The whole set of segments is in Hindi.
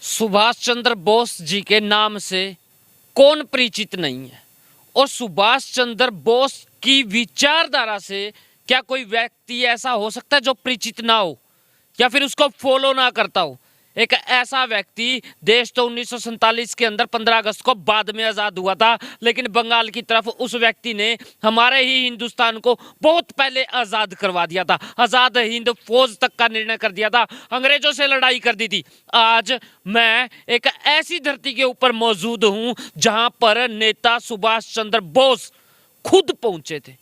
सुभाष चंद्र बोस जी के नाम से कौन परिचित नहीं है। और सुभाष चंद्र बोस की विचारधारा से क्या कोई व्यक्ति ऐसा हो सकता है जो परिचित ना हो या फिर उसको फॉलो ना करता हो। एक ऐसा व्यक्ति, देश तो 1947 के अंदर 15 अगस्त को बाद में आज़ाद हुआ था, लेकिन बंगाल की तरफ उस व्यक्ति ने हमारे ही हिंदुस्तान को बहुत पहले आज़ाद करवा दिया था। आज़ाद हिंद फौज तक का निर्णय कर दिया था, अंग्रेजों से लड़ाई कर दी थी। आज मैं एक ऐसी धरती के ऊपर मौजूद हूँ जहाँ पर नेता सुभाष चंद्र बोस खुद पहुँचे थे।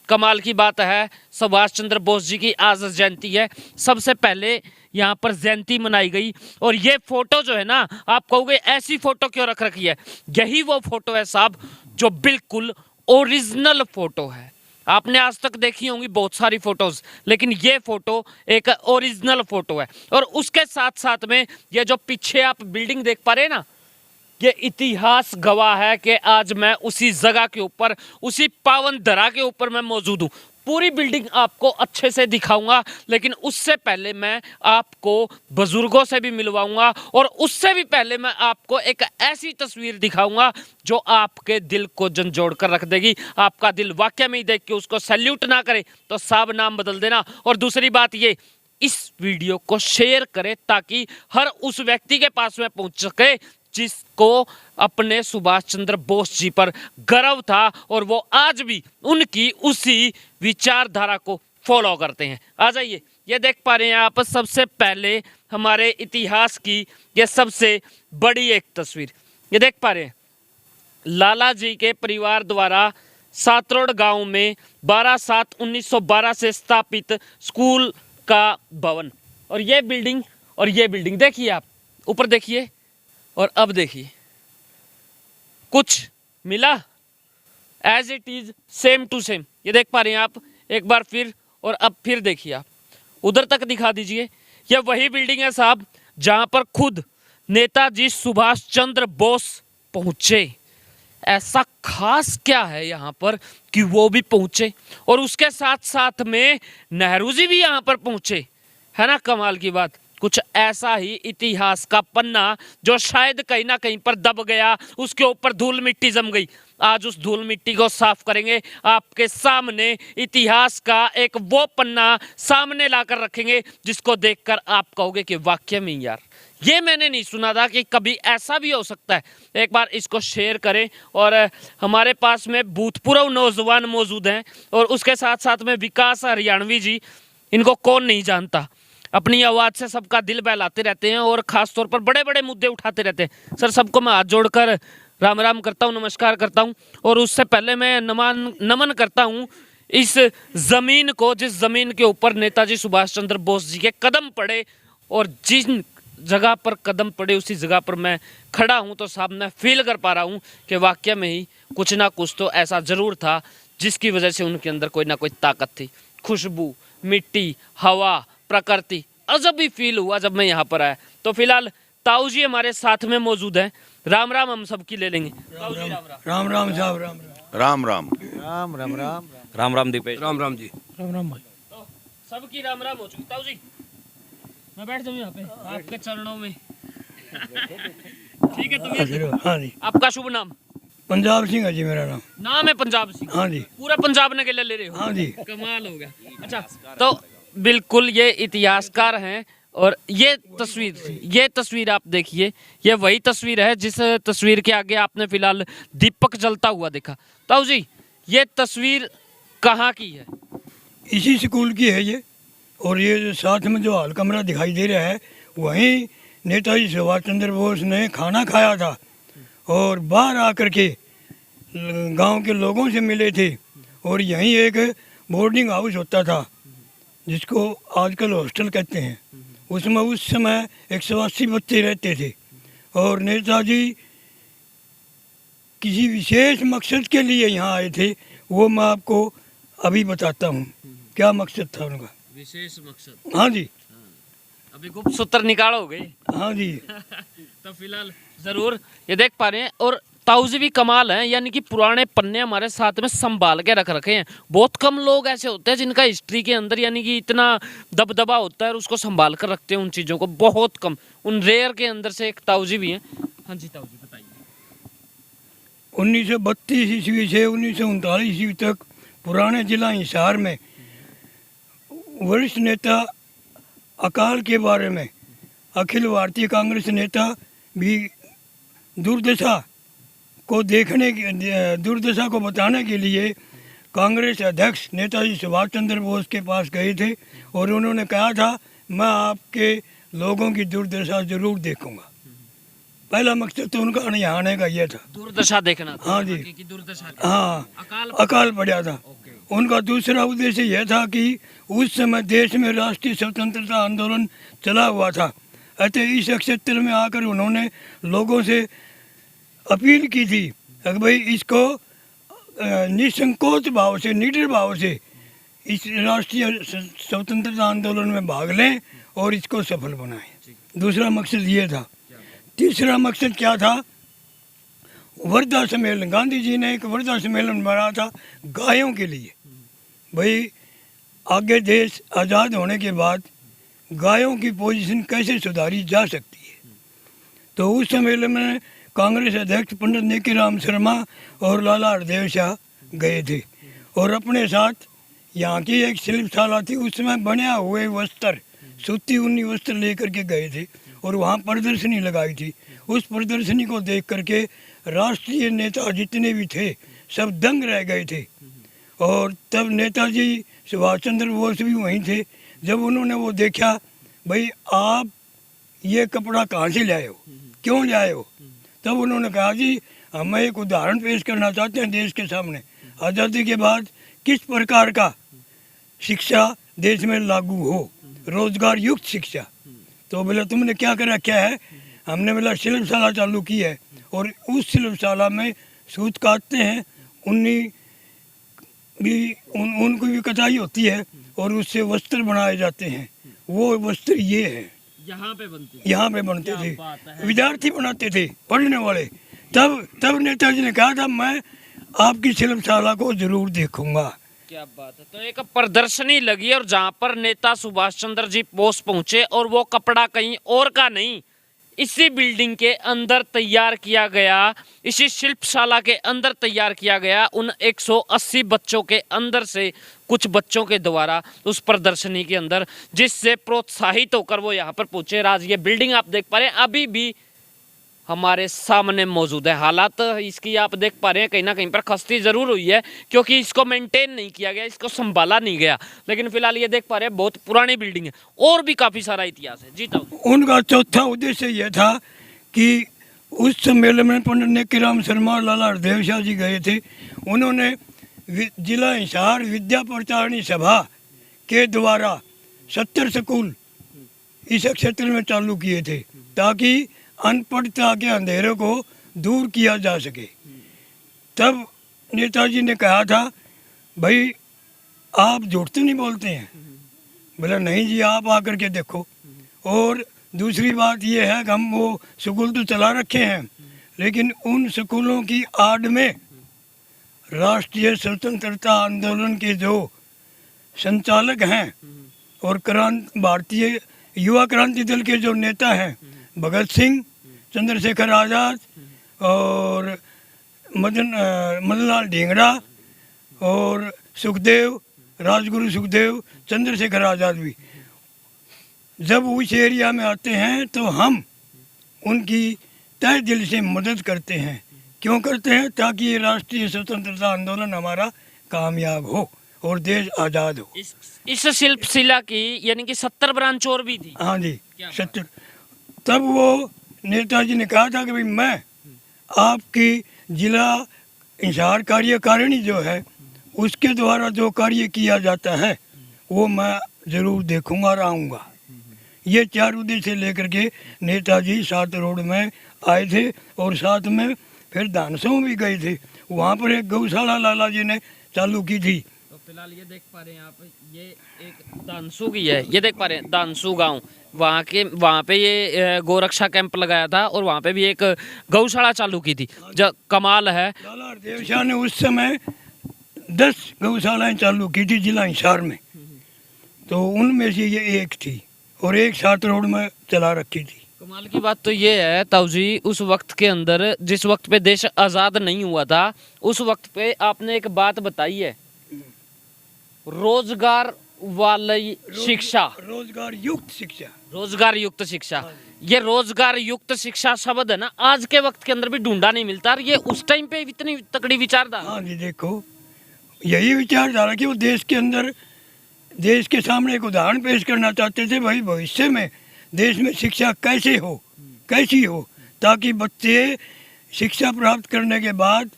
कमाल की बात है, सुभाष चंद्र बोस जी की आज जयंती है। सबसे पहले यहाँ पर जयंती मनाई गई और ये फोटो जो है ना, आप कहोगे ऐसी फोटो क्यों रख रखी है। यही वो फोटो है साहब जो बिल्कुल ओरिजिनल फोटो है। आपने आज तक देखी होंगी बहुत सारी फोटोज, लेकिन ये फोटो एक ओरिजिनल फोटो है। और उसके साथ साथ में ये जो पीछे आप बिल्डिंग देख पा रहे हैं ना, ये इतिहास गवाह है कि आज मैं उसी जगह के ऊपर, उसी पावन धरा के ऊपर मैं मौजूद हूँ। पूरी बिल्डिंग आपको अच्छे से दिखाऊंगा, लेकिन उससे पहले मैं आपको बुजुर्गों से भी मिलवाऊंगा और उससे भी पहले मैं आपको एक ऐसी तस्वीर दिखाऊंगा जो आपके दिल को झंझोड़ कर रख देगी। आपका दिल वाकई में ही देख के उसको सैल्यूट ना करे तो साहब नाम बदल देना। और दूसरी बात ये, इस वीडियो को शेयर करें ताकि हर उस व्यक्ति के पास में पहुंच सके जिसको अपने सुभाष चंद्र बोस जी पर गर्व था और वो आज भी उनकी उसी विचारधारा को फॉलो करते हैं। आ जाइए, ये देख पा रहे हैं आप सबसे पहले हमारे इतिहास की ये सबसे बड़ी एक तस्वीर। ये देख पा रहे हैं लाला जी के परिवार द्वारा सातरोड गांव में 12/7/1912 से स्थापित स्कूल का भवन। और ये बिल्डिंग देखिए, आप ऊपर देखिए और अब देखिए, कुछ मिला as it is same to same. ये देख पा रहे हैं आप एक बार फिर, और अब फिर देखिए आप उधर तक दिखा दीजिए। ये वही बिल्डिंग है साहब जहां पर खुद नेताजी सुभाष चंद्र बोस पहुंचे। ऐसा खास क्या है यहाँ पर कि वो भी पहुंचे और उसके साथ साथ में नेहरू जी भी यहाँ पर पहुंचे, है ना। कमाल की बात, कुछ ऐसा ही इतिहास का पन्ना जो शायद कहीं ना कहीं पर दब गया, उसके ऊपर धूल मिट्टी जम गई। आज उस धूल मिट्टी को साफ करेंगे, आपके सामने इतिहास का एक वो पन्ना सामने लाकर रखेंगे जिसको देखकर आप कहोगे कि वाकई में यार ये मैंने नहीं सुना था कि कभी ऐसा भी हो सकता है। एक बार इसको शेयर करें। और हमारे पास में भूतपूर्व नौजवान मौजूद हैं और उसके साथ साथ में विकास हरियाणवी जी, इनको कौन नहीं जानता, अपनी आवाज़ से सबका दिल बहलाते रहते हैं और ख़ास तौर पर बड़े बड़े मुद्दे उठाते रहते हैं। सर, सबको मैं हाथ जोड़कर राम राम करता हूँ, नमस्कार करता हूँ। और उससे पहले मैं नमन करता हूँ इस ज़मीन को, जिस ज़मीन के ऊपर नेताजी सुभाष चंद्र बोस जी के कदम पड़े। और जिन जगह पर कदम पड़े उसी जगह पर मैं खड़ा हूँ, तो साहब मैं फील कर पा रहा हूँ कि वाकई में ही कुछ ना कुछ तो ऐसा ज़रूर था जिसकी वजह से उनके अंदर कोई ना कोई ताकत थी। खुशबू, मिट्टी, हवा, प्रकृति, अजब भी फील हुआ जब मैं यहाँ पर आया। तो फिलहाल ताऊ जी हमारे साथ में मौजूद हैं। राम राम हम सबकी ले लेंगे। ताऊ जी राम राम। राम राम साहब, राम राम राम राम राम राम राम राम दीपेश। राम राम जी, राम राम भाई। तो सबकी राम राम हो चुकी। ताऊ जी मैं बैठ जाऊँ यहाँ पे आपके चरणों में। ठीक है, तुम्हें हाँ जी। आपका शुभ नाम? पंजाब सिंह है जी मेरा नाम है पंजाब सिंह। हाँ जी, पूरा पंजाब ने के ले रहे हो? हाँ जी। कमाल हो गया। अच्छा, तो बिल्कुल ये इतिहासकार हैं। और ये तस्वीर आप देखिए, ये वही तस्वीर है जिस तस्वीर के आगे आपने फिलहाल दीपक जलता हुआ देखा। ताऊ जी, ये तस्वीर कहाँ की है? इसी स्कूल की है ये। और ये जो साथ में जो हॉल कमरा दिखाई दे रहा है, वहीं नेताजी सुभाष चंद्र बोस ने खाना खाया था और बाहर आकर के गांव के लोगों से मिले थे। और यहीं एक बोर्डिंग हाउस होता था जिसको आजकल हॉस्टल कहते हैं, उसमें उस समय 180 बच्चे रहते थे। और नेताजी किसी विशेष मकसद के लिए यहाँ आए थे, वो मैं आपको अभी बताता हूँ क्या मकसद था उनका। विशेष मकसद? हाँ जी। अभी गुप्त सूत्र निकालोगे? हाँ जी। तो फिलहाल जरूर ये देख पा रहे हैं। और ताऊ जी भी कमाल हैं, यानी कि पुराने पन्ने हमारे साथ में संभाल के रख रखे हैं। बहुत कम लोग ऐसे होते हैं जिनका हिस्ट्री के अंदर यानी कि इतना दबदबा होता है और उसको संभाल कर रखते हैं उन चीज़ों को, बहुत कम। उन रेयर के अंदर से एक ताऊ जी भी हैं। हाँ जी ताऊ जी बताइए। 1932 ईस्वी से 1939 ईस्वी तक पुराने जिला हिसार में वरिष्ठ नेता अकाल के बारे में अखिल भारतीय कांग्रेस नेता भी दुर्दशा को बताने के लिए कांग्रेस अध्यक्ष नेताजी सुभाष चंद्र बोस के पास गए थे और उन्होंने कहा था मैं आपके लोगों की दुर्दशा जरूर देखूंगा। पहला मकसद तो उनका यहाँ आने का यह था, दुर्दशा देखना था। हाँ जी, की दुर्दशा हाँ, अकाल पड़ा था। उनका दूसरा उद्देश्य यह था कि उस समय देश में राष्ट्रीय स्वतंत्रता आंदोलन चला हुआ था, अतः इस क्षेत्र में आकर उन्होंने लोगों से अपील की थी कि भाई इसको निसंकोच भाव से, निडर भाव से इस राष्ट्रीय स्वतंत्रता आंदोलन में भाग लें और इसको सफल बनाएं। दूसरा मकसद ये था। तीसरा मकसद क्या था? वर्धा सम्मेलन। गांधी जी ने एक वर्धा सम्मेलन बनाया था गायों के लिए। भाई आगे देश आज़ाद होने के बाद गायों की पोजीशन कैसे सुधारी जा सकती है, तो उस सम्मेलन में कांग्रेस अध्यक्ष पंडित नेकीराम शर्मा और लाला हरदेव शाह गए थे और अपने साथ यहाँ की एक शिल्पशाला थी, उसमें बने हुए वस्त्र, सूती ऊनी वस्त्र लेकर के गए थे और वहाँ प्रदर्शनी लगाई थी। उस प्रदर्शनी को देख करके राष्ट्रीय नेता जितने भी थे सब दंग रह गए थे और तब नेताजी सुभाष चंद्र बोस भी वहीं थे। जब उन्होंने वो देखा, भाई आप ये कपड़ा कहाँ से लाए हो, क्यों लाए हो, तब उन्होंने कहा जी हम एक उदाहरण पेश करना चाहते हैं देश के सामने, आज़ादी के बाद किस प्रकार का शिक्षा देश में लागू हो, रोजगार युक्त शिक्षा। तो बोला तुमने क्या कर रखा है? हमने बोला शिल्पशाला चालू की है और उस शिल्पशाला में सूत काटते हैं, ऊन की भी कटाई होती है और उससे वस्त्र बनाए जाते हैं। वो वस्त्र ये है, यहाँ पे बनते थे, विद्यार्थी बनाते थे, पढ़ने वाले। तब नेताजी ने कहा था मैं आपकी शिल्पशाला को जरूर देखूंगा। क्या बात है। तो एक प्रदर्शनी लगी और जहाँ पर नेता सुभाष चंद्र जी बोस पहुंचे और वो कपड़ा कहीं और का नहीं, इसी बिल्डिंग के अंदर तैयार किया गया, इसी शिल्पशाला के अंदर तैयार किया गया। उन 180 बच्चों के अंदर से कुछ बच्चों के द्वारा उस प्रदर्शनी के अंदर, जिससे प्रोत्साहित होकर वो यहाँ पर पहुंचे। राज ये बिल्डिंग आप देख पा रहे हैं अभी भी हमारे सामने मौजूद है। हालात इसकी आप देख पा रहे हैं कहीं ना कहीं पर खस्ती जरूर हुई है क्योंकि इसको मेंटेन नहीं किया गया, इसको संभाला नहीं गया। लेकिन फिलहाल ये देख पा रहे हैं बहुत पुरानी बिल्डिंग है और भी काफी सारा इतिहास है। जी ताऊ। उनका चौथा उद्देश्य यह था कि उस सम्मेलन में पंडित नेकीराम शर्मा और लाला हरदेव शाह जी गए थे। उन्होंने जिला हिसार विद्या प्रचारिणी सभा के द्वारा 70 स्कूल इस क्षेत्र में चालू किए थे ताकि अनपढ़ता के अंधेरे को दूर किया जा सके। तब नेताजी ने कहा था भाई आप झूठ तो नहीं बोलते हैं? बोला नहीं जी आप आकर के देखो। और दूसरी बात यह है कि हम वो स्कूल तो चला रखे हैं लेकिन उन स्कूलों की आड़ में राष्ट्रीय स्वतंत्रता आंदोलन के जो संचालक हैं और भारतीय युवा क्रांति दल के जो नेता हैं, भगत सिंह, चंद्रशेखर आज़ाद और मदनलाल ढींगरा और सुखदेव, राजगुरु सुखदेव, चंद्रशेखर आज़ाद भी जब उस एरिया में आते हैं तो हम उनकी तहे दिल से मदद करते हैं। क्यों करते हैं? ताकि ये राष्ट्रीय स्वतंत्रता आंदोलन हमारा कामयाब हो और देश आज़ाद हो। इस शिल्पशिला की यानी कि 70 ब्रांच और भी थी। हाँ जी 70। तब वो नेताजी ने कहा था कि भाई मैं आपकी जिला हिसार कार्यकारिणी जो है उसके द्वारा जो कार्य किया जाता है वो मैं ज़रूर देखूंगा और आऊँगा। ये 4 उद्देश्य लेकर के नेताजी 7 रोड में आए थे और साथ में फिर धानसों भी गए थे। वहाँ पर एक गौशाला लाला जी ने चालू की थी फिलहाल ये देख पा रहे हैं आप, ये एक दानसू की है, ये देख पा रहे हैं दानसू गांव, वहाँ पे ये गोरक्षा कैंप लगाया था और वहाँ पे भी एक गौशाला चालू की थी। जो कमाल है, लाला हरदेव शाह ने उस समय 10 गौशालाएं चालू की थी जिला हिसार में, तो उनमें से ये एक थी और एक 7 रोड में चला रखी थी। कमाल की बात तो ये है ताऊ जी, उस वक्त के अंदर जिस वक्त पे देश आज़ाद नहीं हुआ था, उस वक्त पे आपने एक बात बताई है, रोजगार वाली शिक्षा, रोजगार युक्त शिक्षा, रोजगार युक्त शिक्षा। ये रोजगार युक्त शिक्षा शब्द है ना, आज के वक्त के अंदर भी ढूंढा नहीं मिलता, और ये उस टाइम पे इतनी तकड़ी विचारधारा। हाँ जी, देखो यही विचारधारा कि वो देश के अंदर, देश के सामने एक उदाहरण पेश करना चाहते थे, भाई भविष्य में देश में शिक्षा कैसे हो, कैसी हो, ताकि बच्चे शिक्षा प्राप्त करने के बाद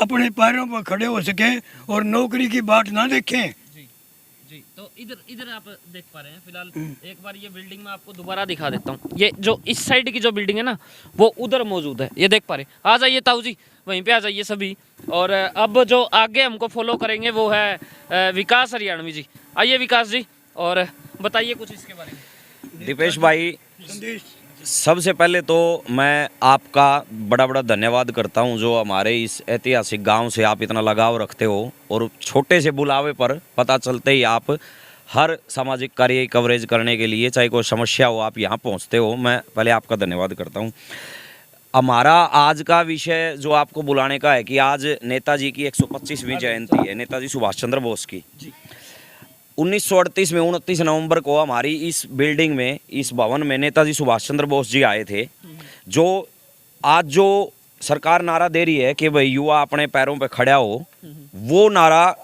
अपने पैरों पर खड़े हो सकें और नौकरी की बात ना देखें। जी, तो इधर आप देख पा रहे हैं, फिलहाल एक बार ये बिल्डिंग में आपको दोबारा दिखा देता हूँ। ये जो इस साइड की जो बिल्डिंग है ना, वो उधर मौजूद है, ये देख पा रहे हैं। आ जाइए ताऊ जी, वहीं पे आ जाइए सभी। और अब जो आगे हमको फॉलो करेंगे वो है विकास हरियाणवी जी। आइए विकास जी, और बताइए कुछ इसके बारे में। दीपेश भाई, संदेश सबसे पहले तो मैं आपका बड़ा बड़ा धन्यवाद करता हूं, जो हमारे इस ऐतिहासिक गांव से आप इतना लगाव रखते हो और छोटे से बुलावे पर पता चलते ही आप हर सामाजिक कार्य कवरेज करने के लिए, चाहे कोई समस्या हो, आप यहां पहुंचते हो। मैं पहले आपका धन्यवाद करता हूं। हमारा आज का विषय जो आपको बुलाने का है कि आज नेताजी की 125वीं जयंती है, नेताजी सुभाष चंद्र बोस की। 1938 में 29 नवंबर को हमारी इस बिल्डिंग में, इस भवन में नेताजी सुभाष चंद्र बोस जी आए थे। जो आज जो सरकार नारा दे रही है कि भाई युवा अपने पैरों पे खड़ा हो, वो नारा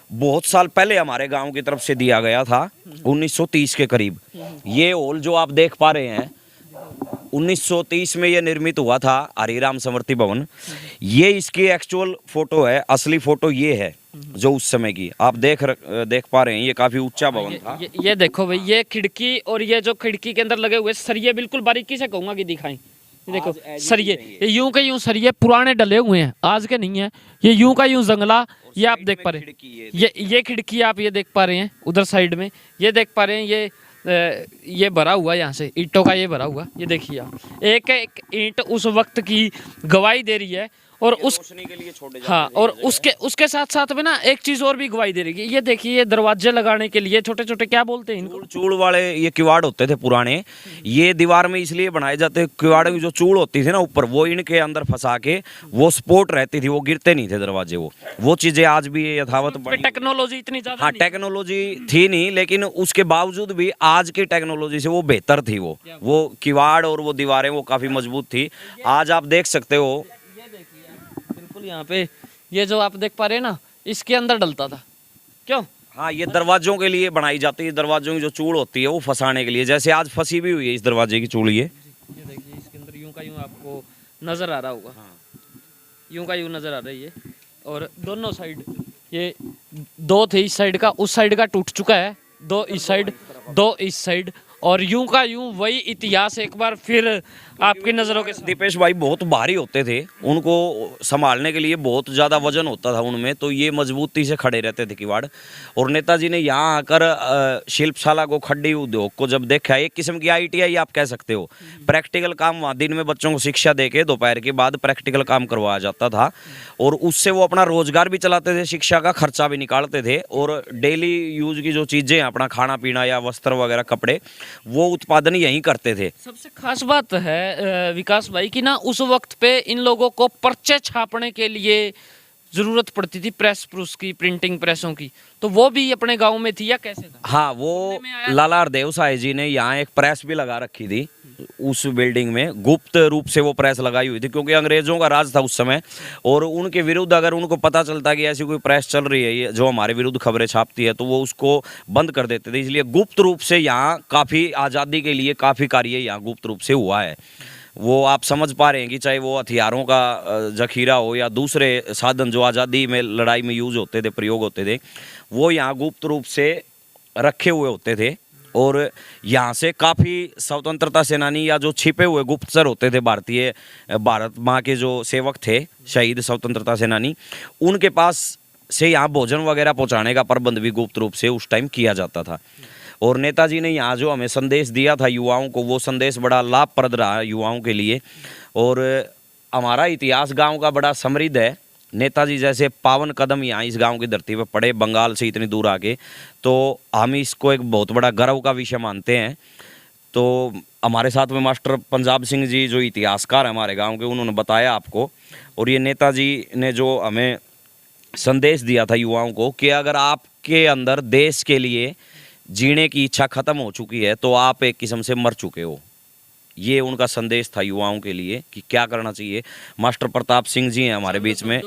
बहुत साल पहले हमारे गांव की तरफ से दिया गया था, 1930 के करीब। ये हॉल जो आप देख पा रहे हैं, 1930 में ये निर्मित हुआ था, हरिराम समृद्धि भवन। ये इसकी एक्चुअल फोटो है, असली फोटो ये है जो उस समय की आप देख पा रहे हैं। ये काफी ऊंचा भवन था। ये देखो भाई, ये खिड़की और ये जो खिड़की के अंदर लगे हुए सरिये, बिल्कुल बारीकी से कहूंगा कि दिखाएं। ये देखो सरिये, ये यूं के यूं सरिये पुराने डले हुए हैं, आज के नहीं है। ये यूं का यूं जंगला, ये आप देख पा रहे हैं। ये खिड़की आप ये देख पा रहे हैं उधर साइड में, ये देख पा रहे हैं। ये भरा हुआ, यहाँ से ईंटों का ये भरा हुआ, ये देखिए आप, एक एक ईंट उस वक्त की गवाही दे रही है। और उस के लिए छोड़े हाँ, और उसके साथ साथ में ना एक चीज और भी गवाही दे रही है। ये देखिए, ये दरवाजे लगाने के लिए छोटे छोटे, क्या बोलते हैं इनको, चूड़ वाले ये किवाड़ होते थे पुराने। ये दीवार में इसलिए बनाए जाते, किवाड़ की जो चूड़ होती थी ना ऊपर, वो इनके अंदर फंसा के वो सपोर्ट रहती थी, वो गिरते नहीं थे दरवाजे। वो चीजें आज भी यथावत बनी। टेक्नोलॉजी इतनी ज्यादा, हाँ, टेक्नोलॉजी थी नहीं, लेकिन उसके बावजूद भी आज की टेक्नोलॉजी से वो बेहतर थी। वो किवाड़ और वो दीवारें वो काफी मजबूत थी। आज आप देख सकते हो, बिल्कुल यहाँ पे ये जो आप देख पा रहे हैं ना, इसके अंदर डलता था। क्यों? हाँ, ये दरवाजों के लिए बनाई जाती है। दरवाजों की जो चूड़ होती है वो फंसाने के लिए, जैसे आज फंसी भी हुई है इस दरवाजे की चूड़। ये देखिए, इसके अंदर यूं का यूं आपको नजर आ रहा होगा। यूं का यूं नजर आ रही है। और दोनों साइड, ये 2 थे इस साइड का, उस साइड का टूट चुका है, 2 इस साइड, 2 इस साइड, और यूं का यूं वही इतिहास एक बार फिर आपकी नज़रों के। दीपेश भाई बहुत भारी होते थे, उनको संभालने के लिए बहुत ज़्यादा वजन होता था उनमें, तो ये मजबूती से खड़े रहते थे किवाड़। और नेताजी ने यहाँ आकर शिल्पशाला को, खड्डी उद्योग को जब देखा, एक किस्म की ITI आप कह सकते हो, प्रैक्टिकल काम वहाँ दिन में बच्चों को शिक्षा दे के दोपहर के बाद प्रैक्टिकल काम करवाया जाता था। और उससे वो अपना रोजगार भी चलाते थे, शिक्षा का खर्चा भी निकालते थे, और डेली यूज की जो चीज़ें, अपना खाना पीना या वस्त्र वगैरह, कपड़े, वो उत्पादन यहीं करते थे। सबसे खास बात है विकास भाई की ना, उस वक्त पे इन लोगों को पर्चे छापने के लिए जरूरत पड़ती थी, प्रेस प्रूस की, प्रिंटिंग प्रेसों की, तो वो भी अपने गांव में थी या कैसे था? हाँ, वो लाला हरदेव शाह जी ने यहाँ एक प्रेस भी लगा रखी थी उस बिल्डिंग में। गुप्त रूप से वो प्रेस लगाई हुई थी, क्योंकि अंग्रेजों का राज था उस समय, और उनके विरुद्ध अगर उनको पता चलता कि ऐसी कोई प्रेस चल रही है ये जो हमारे विरुद्ध खबरें छापती है, तो वो उसको बंद कर देते थे। इसलिए गुप्त रूप से यहाँ काफ़ी आज़ादी के लिए काफ़ी कार्य यहाँ गुप्त रूप से हुआ है। वो आप समझ पा रहे हैं कि चाहे वो हथियारों का जखीरा हो या दूसरे साधन जो आज़ादी में, लड़ाई में यूज होते थे, प्रयोग होते थे, वो यहाँ गुप्त रूप से रखे हुए होते थे। और यहाँ से काफ़ी स्वतंत्रता सेनानी या जो छिपे हुए गुप्तचर होते थे, भारत माँ के जो सेवक थे, शहीद स्वतंत्रता सेनानी, उनके पास से यहाँ भोजन वगैरह पहुँचाने का प्रबंध भी गुप्त रूप से उस टाइम किया जाता था। और नेताजी ने यहाँ जो हमें संदेश दिया था युवाओं को, वो संदेश बड़ा लाभप्रद रहा युवाओं के लिए। और हमारा इतिहास गांव का बड़ा समृद्ध है। नेताजी जैसे पावन कदम यहाँ इस गांव की धरती पर पड़े, बंगाल से इतनी दूर आके, तो हम इसको एक बहुत बड़ा गर्व का विषय मानते हैं। तो हमारे साथ में मास्टर पंजाब सिंह जी जो इतिहासकार हैं हमारे गांव के, उन्होंने बताया आपको। और ये नेताजी ने जो हमें संदेश दिया था युवाओं को कि अगर आपके अंदर देश के लिए जीने की इच्छा खत्म हो चुकी है तो आप एक किस्म से मर चुके हो। ये उनका संदेश था युवाओं के लिए कि क्या करना चाहिए। मास्टर प्रताप सिंह जी हैं हमारे बीच में,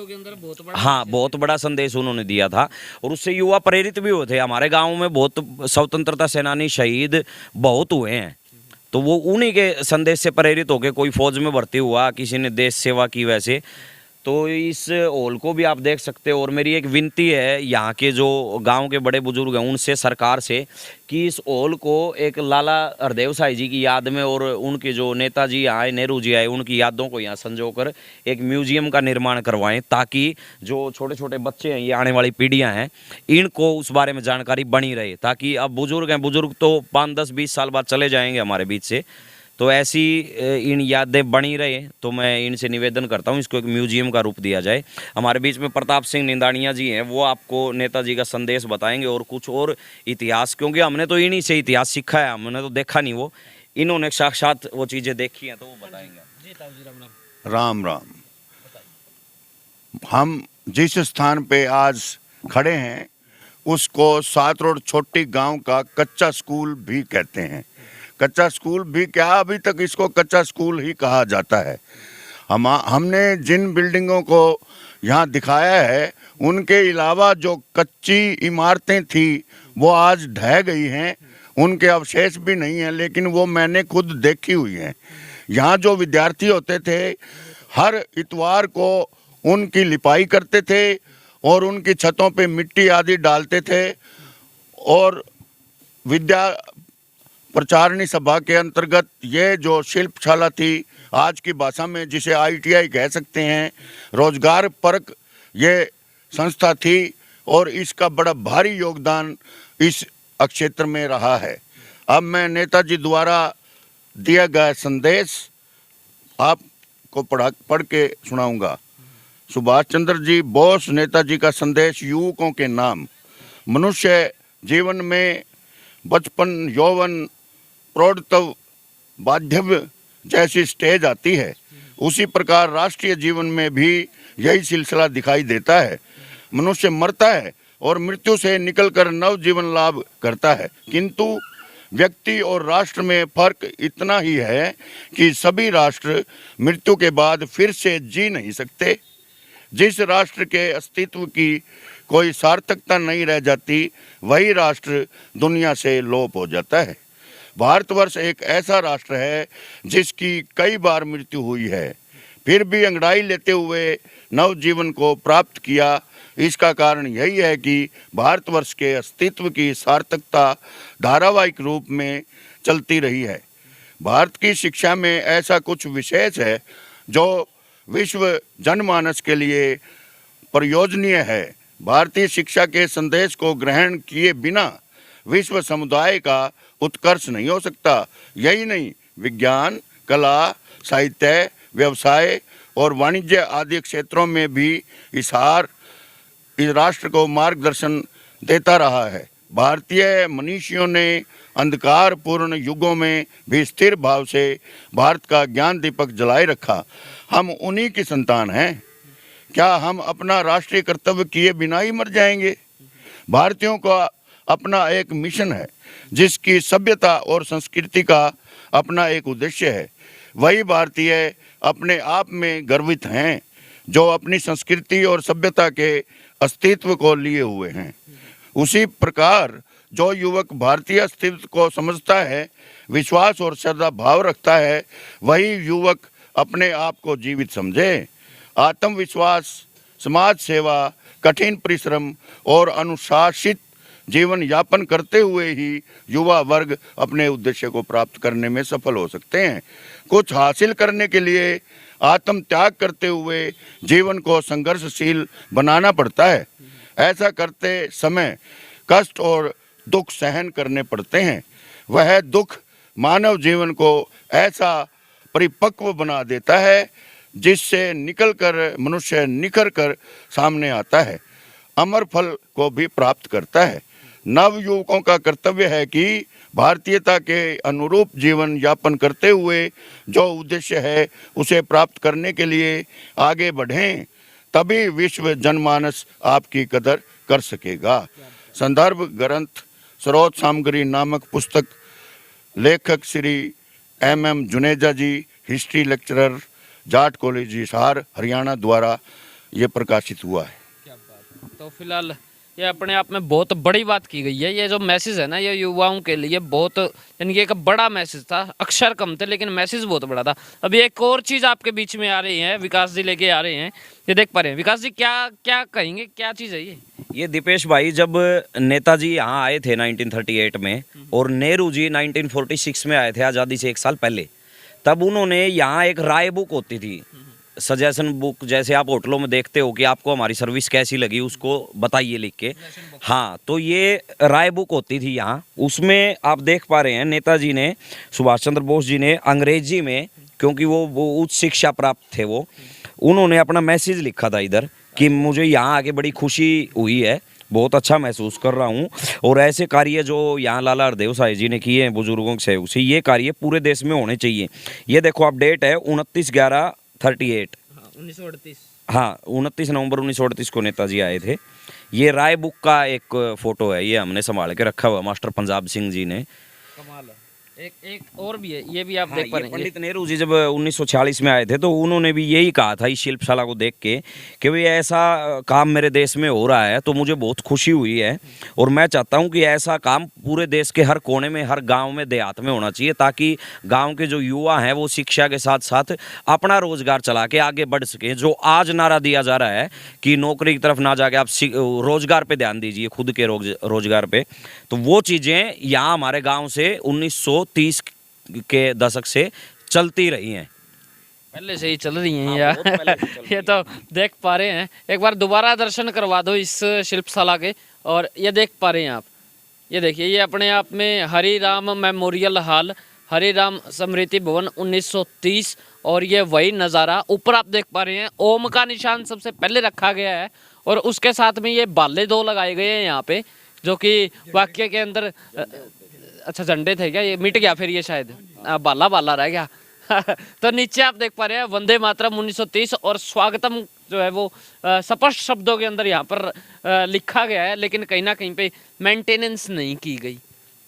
हाँ, बहुत बड़ा संदेश उन्होंने दिया था और उससे युवा प्रेरित भी हुए थे। हमारे गांव में बहुत स्वतंत्रता सेनानी शहीद बहुत हुए हैं, तो वो उन्हीं के संदेश से प्रेरित होकर कोई फौज में भर्ती हुआ, किसी ने देश सेवा की। वैसे तो इस हॉल को भी आप देख सकते हो। और मेरी एक विनती है यहाँ के जो गांव के बड़े बुजुर्ग हैं उनसे, सरकार से, कि इस हॉल को एक लाला हरदेव साई जी की याद में और उनके जो नेताजी आए, नेहरू जी आए, उनकी यादों को यहाँ संजोकर एक म्यूजियम का निर्माण करवाएं, ताकि जो छोटे छोटे बच्चे हैं, ये आने वाली पीढ़ियाँ हैं, इनको उस बारे में जानकारी बनी रहे। ताकि अब बुजुर्ग हैं, बुजुर्ग तो 5, 10, 20 साल बाद चले जाएंगे हमारे बीच से, तो ऐसी इन यादें बनी रहे। तो मैं इनसे निवेदन करता हूँ इसको एक म्यूजियम का रूप दिया जाए। हमारे बीच में प्रताप सिंह निंदानिया जी हैं, वो आपको नेताजी का संदेश बताएंगे और कुछ और इतिहास, क्योंकि हमने तो इन्हीं से इतिहास सीखा है, हमने तो देखा नहीं, वो इन्होंने साक्षात वो चीज़ें देखी हैं, तो वो बताएंगे। राम राम। हम जिस स्थान पे आज खड़े हैं उसको 7 रोड छोटी गांव का कच्चा स्कूल भी कहते हैं। कच्चा स्कूल भी क्या, अभी तक इसको कच्चा स्कूल ही कहा जाता है। हमने जिन बिल्डिंगों को यहाँ दिखाया है उनके अलावा जो कच्ची इमारतें थी वो आज ढह गई हैं, उनके अवशेष भी नहीं हैं, लेकिन वो मैंने खुद देखी हुई हैं। यहाँ जो विद्यार्थी होते थे हर इतवार को उनकी लिपाई करते थे और उनकी छतों पे मिट्टी आदि डालते थे। और विद्या प्रचारणी सभा के अंतर्गत ये जो शिल्पशाला थी, आज की भाषा में जिसे ITI कह सकते हैं, रोजगार परक ये संस्था थी और इसका बड़ा भारी योगदान इस क्षेत्र में रहा है। अब मैं नेताजी द्वारा दिया गया संदेश आपको पढ़ के सुनाऊंगा। सुभाष चंद्र जी बोस नेताजी का संदेश युवकों के नाम। मनुष्य जीवन में बचपन, यौवन, प्रौढ़त्व, बार्धक्य जैसी स्टेज आती है, उसी प्रकार राष्ट्रीय जीवन में भी यही सिलसिला दिखाई देता है। मनुष्य मरता है और मृत्यु से निकलकर नव जीवन लाभ करता है, किंतु व्यक्ति और राष्ट्र में फर्क इतना ही है कि सभी राष्ट्र मृत्यु के बाद फिर से जी नहीं सकते। जिस राष्ट्र के अस्तित्व की कोई सार्थकता नहीं रह जाती, वही राष्ट्र दुनिया से लोप हो जाता है। भारतवर्ष एक ऐसा राष्ट्र है जिसकी कई बार मृत्यु हुई है, फिर भी अंगड़ाई लेते हुए नव जीवन को प्राप्त किया। इसका कारण यही है कि भारतवर्ष के अस्तित्व की सार्थकता धारावाहिक रूप में चलती रही है। भारत की शिक्षा में ऐसा कुछ विशेष है जो विश्व जनमानस के लिए प्रयोजनीय है। भारतीय शिक्षा के संदेश को ग्रहण किए बिना विश्व समुदाय का उत्कर्ष नहीं हो सकता। यही नहीं, विज्ञान, कला, साहित्य, व्यवसाय और वाणिज्य आदि क्षेत्रों में भी इस राष्ट्र को मार्गदर्शन देता रहा है। भारतीय मनीषियों ने अंधकारपूर्ण युगों में भी स्थिर भाव से भारत का ज्ञान दीपक जलाए रखा। हम उन्हीं की संतान हैं। क्या हम अपना राष्ट्रीय कर्तव्य किए बिना ही मर जाएंगे? भारतीयों का अपना एक मिशन है, जिसकी सभ्यता और संस्कृति का अपना एक उद्देश्य है। वही भारतीय अपने आप में गर्वित हैं जो अपनी संस्कृति और सभ्यता के अस्तित्व को लिए हुए हैं। उसी प्रकार जो युवक भारतीय अस्तित्व को समझता है, विश्वास और श्रद्धा भाव रखता है, वही युवक अपने आप को जीवित समझे। आत्मविश्वास, समाज सेवा, कठिन परिश्रम और अनुशासित जीवन यापन करते हुए ही युवा वर्ग अपने उद्देश्य को प्राप्त करने में सफल हो सकते हैं। कुछ हासिल करने के लिए आत्म त्याग करते हुए जीवन को संघर्षशील बनाना पड़ता है। ऐसा करते समय कष्ट और दुख सहन करने पड़ते हैं। वह दुख मानव जीवन को ऐसा परिपक्व बना देता है जिससे निकलकर मनुष्य निखर कर सामने आता है, अमर फल को भी प्राप्त करता है। नव युवकों का कर्तव्य है कि भारतीयता के अनुरूप जीवन यापन करते हुए जो उद्देश्य है उसे प्राप्त करने के लिए आगे बढ़ें, तभी विश्व जनमानस आपकी कदर कर सकेगा। संदर्भ ग्रंथ स्रोत सामग्री नामक पुस्तक, लेखक Shri MM Juneja ji, history lecturer, Jat college Hisar, Haryana द्वारा ये प्रकाशित हुआ है। क्या बात है। तो फिलहाल ये अपने आप में बहुत बड़ी बात की गई है। ये जो मैसेज है ना, ये युवाओं के लिए बहुत, यानी कि एक बड़ा मैसेज था। अक्षर कम थे लेकिन मैसेज बहुत बड़ा था। अभी एक और चीज़ आपके बीच में आ रही है, विकास जी लेके आ रहे हैं, ये देख पा रहे हैं। विकास जी क्या क्या कहेंगे, क्या चीज़ है ये दीपेश भाई, जब नेताजी यहाँ आए थे 1938 में और नेहरू जी 1946 में आए थे आज़ादी से 1 साल पहले, तब उन्होंने यहाँ एक राय बुक होती थी, सजेशन बुक, जैसे आप होटलों में देखते हो कि आपको हमारी सर्विस कैसी लगी उसको बताइए लिख के। हाँ, तो ये राय बुक होती थी यहाँ। उसमें आप देख पा रहे हैं नेताजी ने, सुभाष चंद्र बोस जी ने अंग्रेजी में, क्योंकि वो उच्च शिक्षा प्राप्त थे, वो उन्होंने अपना मैसेज लिखा था इधर कि मुझे यहाँ आके बड़ी खुशी हुई है, बहुत अच्छा महसूस कर रहा हूँ। और ऐसे कार्य जो यहाँ लाला हरदेव साई जी ने किए हैं बुजुर्गों के सहयोग से, ये कार्य पूरे देश में होने चाहिए। ये देखो आप, डेट है 29/11/38, 1938। हाँ, 29 नवंबर 1938 को नेताजी आए थे। ये राय बुक का एक फोटो है, ये हमने संभाल के रखा हुआ, मास्टर पंजाब सिंह जी ने। कमाल है। एक और भी है, ये भी आप हाँ, देख पा ये रहे हैं। पंडित नेहरू जी जब 1946 में आए थे तो उन्होंने भी यही कहा था इस शिल्पशाला को देख के कि भाई ऐसा काम मेरे देश में हो रहा है तो मुझे बहुत खुशी हुई है, और मैं चाहता हूं कि ऐसा काम पूरे देश के हर कोने में, हर गांव में, देहात में होना चाहिए, ताकि गांव के जो युवा हैं वो शिक्षा के साथ साथ अपना रोजगार चला के आगे बढ़ सके। जो आज नारा दिया जा रहा है कि नौकरी की तरफ ना जाके आप रोजगार पे ध्यान दीजिए, खुद के रोजगार पे, तो वो चीज़ें यहाँ हमारे गाँव से 1930 के दशक से चलती रही हैं, पहले से ही चल रही हैं हाँ, यार। बहुत पहले से चल रही ये तो देख पा रहे हैं। एक बार दोबारा दर्शन करवा दो इस शिल्पशाला के। और ये देख पा रहे हैं आप, ये देखिए, ये अपने आप में हरि राम मेमोरियल हॉल, हरि राम स्मृति भवन 1930, और ये वही नज़ारा। ऊपर आप देख पा रहे हैं ओम का निशान सबसे पहले रखा गया है, और उसके साथ में ये बाले 2 लगाए गए हैं यहाँ पे, जो कि वाक्य के अंदर, अच्छा झंडे थे क्या, ये मिट गया फिर, ये शायद बाला बाला रह गया। तो नीचे आप देख पा रहे हैं वंदे मातरम 1930, और स्वागतम जो है वो स्पष्ट शब्दों के अंदर यहाँ पर लिखा गया है, लेकिन कहीं ना कहीं पे मेंटेनेंस नहीं की गई।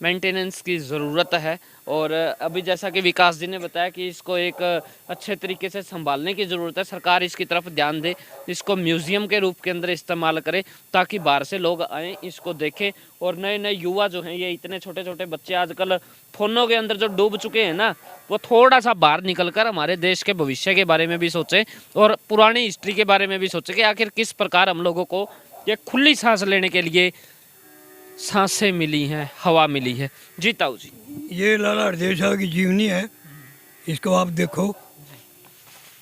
मेंटेनेंस की ज़रूरत है। और अभी जैसा कि विकास जी ने बताया कि इसको एक अच्छे तरीके से संभालने की ज़रूरत है। सरकार इसकी तरफ ध्यान दे, इसको म्यूज़ियम के रूप के अंदर इस्तेमाल करे, ताकि बाहर से लोग आएँ, इसको देखें। और नए नए युवा जो हैं, ये इतने छोटे छोटे बच्चे आजकल फ़ोनों के अंदर जो डूब चुके हैं ना, वो थोड़ा सा बाहर निकल कर हमारे देश के भविष्य के बारे में भी सोचें, और पुरानी हिस्ट्री के बारे में भी सोचें कि आखिर किस प्रकार हम लोगों को ये खुली सांस लेने के लिए सांसें मिली हैं, हवा मिली है। जी ताऊ जी, ये लाला हरदेव साहब की जीवनी है, इसको आप देखो।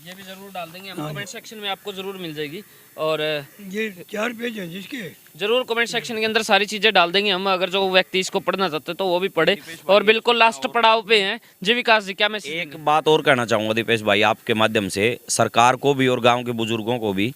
ये भी ज़रूर डाल देंगे हम कमेंट सेक्शन में, आपको ज़रूर मिल जाएगी। और ये 4 पेज हैं जिसके, ज़रूर कमेंट सेक्शन के अंदर सारी चीज़ें डाल देंगे हम, अगर जो व्यक्ति इसको पढ़ना चाहते तो वो भी पढ़े। और बिल्कुल लास्ट पड़ाव पे हैं जी विकास जी, क्या मैं एक बात और कहना चाहूँगा दीपेश भाई, आपके माध्यम से सरकार को भी और गांव के बुजुर्गों को भी,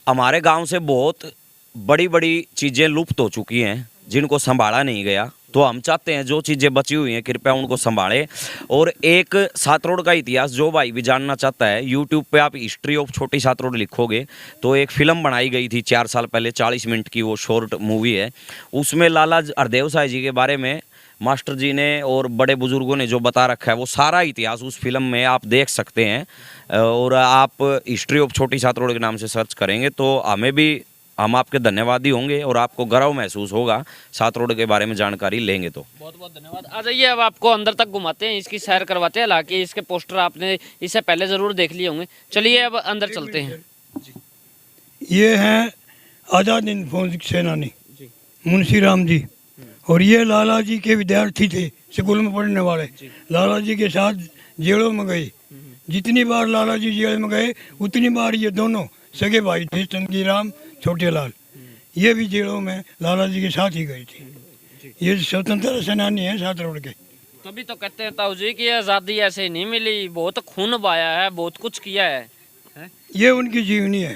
हमारे गांव से बहुत बड़ी बड़ी चीज़ें लुप्त हो चुकी हैं जिनको संभाला नहीं गया, तो हम चाहते हैं जो चीज़ें बची हुई हैं कृपया उनको संभालें। और एक सातरोड का इतिहास जो भाई भी जानना चाहता है, यूट्यूब पे आप हिस्ट्री ऑफ छोटी सातरोड लिखोगे तो एक फ़िल्म बनाई गई थी 4 साल पहले, 40 मिनट की वो शॉर्ट मूवी है। उसमें लाला हरदेव साई जी के बारे में मास्टर जी ने और बड़े बुजुर्गों ने जो बता रखा है, वो सारा इतिहास उस फिल्म में आप देख सकते हैं। और आप हिस्ट्री ऑफ छोटी सातरोड के नाम से सर्च करेंगे तो हम आपके धन्यवादी होंगे और आपको गर्व महसूस होगा सातरोड के बारे में जानकारी लेंगे तो। बहुत बहुत धन्यवाद। आ जाइए, अब आपको अंदर तक घुमाते हैं, इसकी सैर करवाते हैं। हालांकि इसके पोस्टर आपने इससे पहले ज़रूर देख लिए होंगे। चलिए अब अंदर चलते हैं। ये हैं आज़ाद हिंद फौज के सेनानी मुंशी राम जी, और ये लाला जी के विद्यार्थी थे, स्कूल में पढ़ने वाले। लाला जी के साथ जेलों में गए, जितनी बार लाला जी जेल में गए उतनी बार ये दोनों सगे भाई थे, चंदगी राम, छोटे लाल। ये भी जेलों में लाला जी के साथ ही गई थी। ये स्वतंत्रता सेनानी है 7 रोड के। तभी तो कहते हैं ताऊ जी कि आज़ादी ऐसे नहीं मिली, बहुत खून बहाया है, बहुत कुछ किया है, हैं? ये उनकी जीवनी है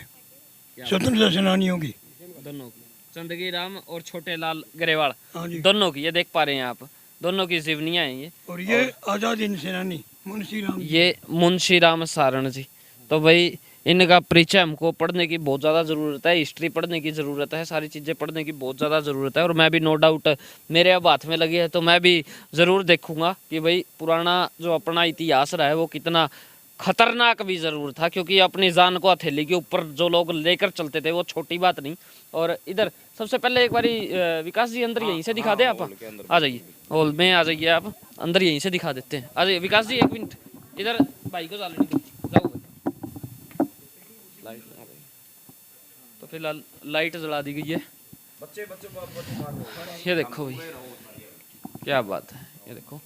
स्वतंत्रता सेनानियों की। दोनों की, चंदगी राम और छोटे लाल ग्रेवाल, हाँ जी। दोनों की, ये देख पा रहे हैं आप, दोनों की जीवनियाँ हैं ये। और ये आज़ादी सेनानी मुंशी राम जी। ये मुंशी राम सारण जी। तो भाई इनका परिचय हमको पढ़ने की बहुत ज़्यादा ज़रूरत है, हिस्ट्री पढ़ने की ज़रूरत है, सारी चीज़ें पढ़ने की बहुत ज़्यादा ज़रूरत है। और मैं भी नो डाउट, मेरे अब हाथ में लगी है तो मैं भी ज़रूर देखूंगा कि भाई पुराना जो अपना इतिहास रहा है वो कितना खतरनाक भी ज़रूर था, क्योंकि अपनी जान को हथेली के ऊपर जो लोग लेकर चलते थे वो छोटी बात नहीं। और इधर सबसे पहले एक बारी विकास जी अंदर यहीं से दिखा दें आप, आ जाइए हॉल में, आ जाइए आप अंदर, यहीं से दिखा देते हैं। आ जाइए विकास जी, 1 मिनट इधर भाई को जाने दो, जाओ। लाइट आ गई तो फिलहाल लाइट जला दी गई है। ये देखो भाई क्या बात है, ये देखो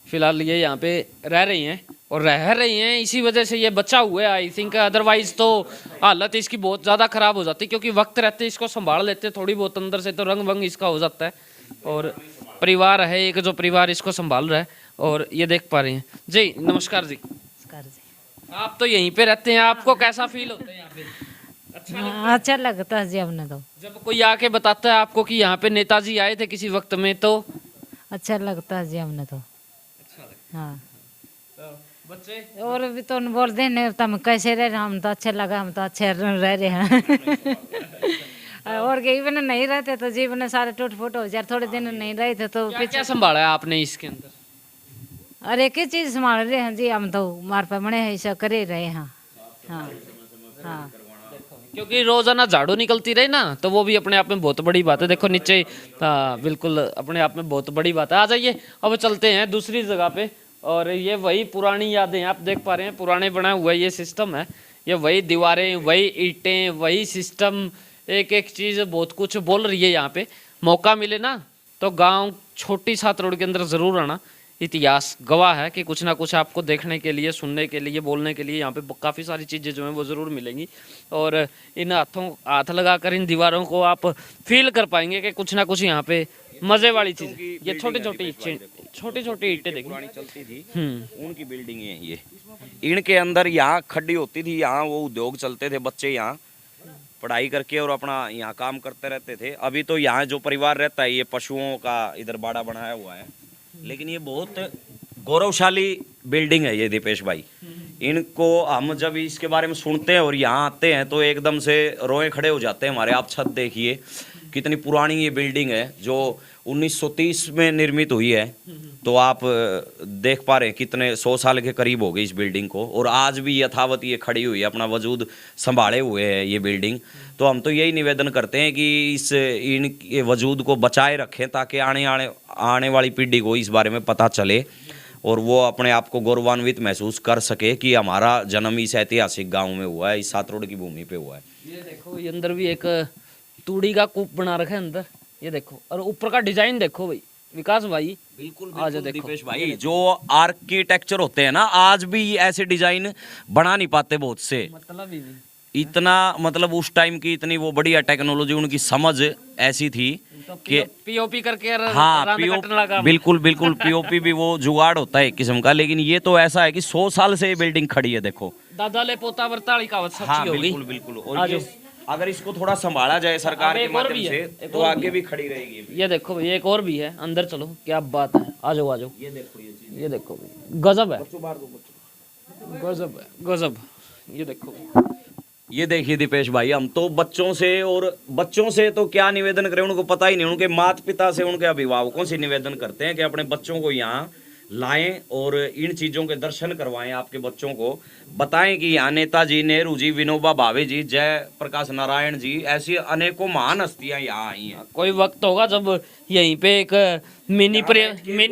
फिलहाल ये यहाँ पे रह रही हैं और रह रही हैं, इसी वजह से ये बचा हुआ है आई थिंक, अदरवाइज तो हालत इसकी बहुत ज़्यादा ख़राब हो जाती, क्योंकि वक्त रहते इसको संभाल लेते थोड़ी बहुत अंदर से तो रंग वंग इसका हो जाता है। और परिवार है एक, जो परिवार इसको संभाल रहा है। और ये देख पा रहे हैं जी। नमस्कार जी। नमस्कार जी। आप तो यहीं पे रहते हैं, आपको कैसा फील होता है यहाँ पे? हाँ, अच्छा लगता है जी हमने तो। जब कोई आके बताता है आपको कि यहाँ पे नेताजी आए थे किसी वक्त में, तो अच्छा लगता है जी हमने तो। अच्छा लगता हाँ, है। बच्चे और भी तो बोलते हैं तुम कैसे रह रहे, हम तो अच्छे लगा, हम तो अच्छे रह रहे हैं। और जीवन नहीं रहते तो जीवन सारे टूट फूट हो जाए, थोड़े दिन नहीं रहे थे तो क्या क्या संभाला है आपने इसके अंदर? और एक ही चीज संभाल रहे हैं जी हम तो, मार पे बने ऐसा करे रहे हैं। हाँ हाँ, क्योंकि रोजाना झाड़ू निकलती रहे ना, तो वो भी अपने आप में बहुत बड़ी बात है। देखो नीचे, हाँ बिल्कुल अपने आप में बहुत बड़ी बात है। आ जाइए अब चलते हैं दूसरी जगह पे। और ये वही पुरानी यादें आप देख पा रहे हैं, पुराने बना हुआ ये सिस्टम है, ये वही दीवारें, वही ईंटें, वही सिस्टम, एक एक चीज़ बहुत कुछ बोल रही है यहाँ पे। मौका मिले ना तो गांव छोटी 7 रोड के अंदर ज़रूर आना। इतिहास गवाह है कि कुछ ना कुछ आपको देखने के लिए, सुनने के लिए, बोलने के लिए यहाँ पे काफ़ी सारी चीज़ें जो हैं वो ज़रूर मिलेंगी। और इन हाथ लगाकर इन दीवारों को आप फील कर पाएंगे कि कुछ ना कुछ यहाँ पे मज़े वाली चीज़। ये छोटी छोटी ईंटें देखिए, पुरानी चलती थी उनकी बिल्डिंग है ये। इनके अंदर यहाँ खड्डी होती थी, यहाँ वो उद्योग चलते थे, बच्चे यहाँ पढ़ाई करके और अपना यहाँ काम करते रहते थे। अभी तो यहाँ जो परिवार रहता है ये पशुओं का इधर बाड़ा बनाया हुआ है, लेकिन ये बहुत गौरवशाली बिल्डिंग है ये दीपेश भाई। इनको हम जब इसके बारे में सुनते हैं और यहाँ आते हैं तो एकदम से रोए खड़े हो जाते हैं हमारे। आप छत देखिए कितनी पुरानी ये बिल्डिंग है, जो 1930 में निर्मित हुई है। तो आप देख पा रहे हैं कितने 100 साल के करीब हो गए इस बिल्डिंग को, और आज भी यथावत ये खड़ी हुई है, अपना वजूद संभाले हुए है ये बिल्डिंग। तो हम तो यही निवेदन करते हैं कि इनके वजूद को बचाए रखें, ताकि आने वाली पीढ़ी को इस बारे में पता चले और वो अपने आप को गौरवान्वित महसूस कर सके कि हमारा जन्म इस ऐतिहासिक गाँव में हुआ है, इस 7 रोड की भूमि पे हुआ है। ये देखो ये अंदर भी एक तूड़ी का कूप बना रखा है अंदर, ये देखो। और ऊपर का डिजाइन देखो भाई विकास भाई, बिल्कुल आज देखो दीपेश भाई, जो आर्किटेक्चर होते हैं ना आज भी ऐसे डिजाइन बना नहीं पाते बहुत से। मतलब ही नहीं, इतना मतलब उस टाइम की इतनी वो बढ़िया टेक्नोलॉजी, उनकी समझ ऐसी थी कि पीओपी करके हाँ रांद कटने लगा। बिल्कुल पीओपी भी वो जुगाड़ होता है एक किस्म का। लेकिन ये तो ऐसा है कि 100 साल से ये बिल्डिंग खड़ी है, देखो। दादा ले पोता वर्ताली कहावत हाँ सच्ची हो गई। बिल्कुल। और ये अगर इसको थोड़ा संभाला जाए सरकार के माध्यम से तो आगे भी खड़ी रहेगी। ये देखो भाई एक और भी है, अंदर चलो, क्या बात है, आ जाओ। ये देखो ये चीज, ये देखो भाई गजब है, गजब। ये देखो, ये देखिए दीपेश भाई, हम तो बच्चों से तो क्या निवेदन करें, उनको पता ही नहीं। उनके माता पिता से, उनके अभिभावकों से निवेदन करते हैं कि अपने बच्चों को यहाँ लाएं और इन चीज़ों के दर्शन करवाएं। आपके बच्चों को बताएं कि यहाँ नेताजी, नेहरू जी, विनोबा भावे जी, जय प्रकाश नारायण जी, ऐसी अनेकों महान हस्तियां यहाँ आई हैं। कोई वक्त होगा जब यहीं पे एक मिनी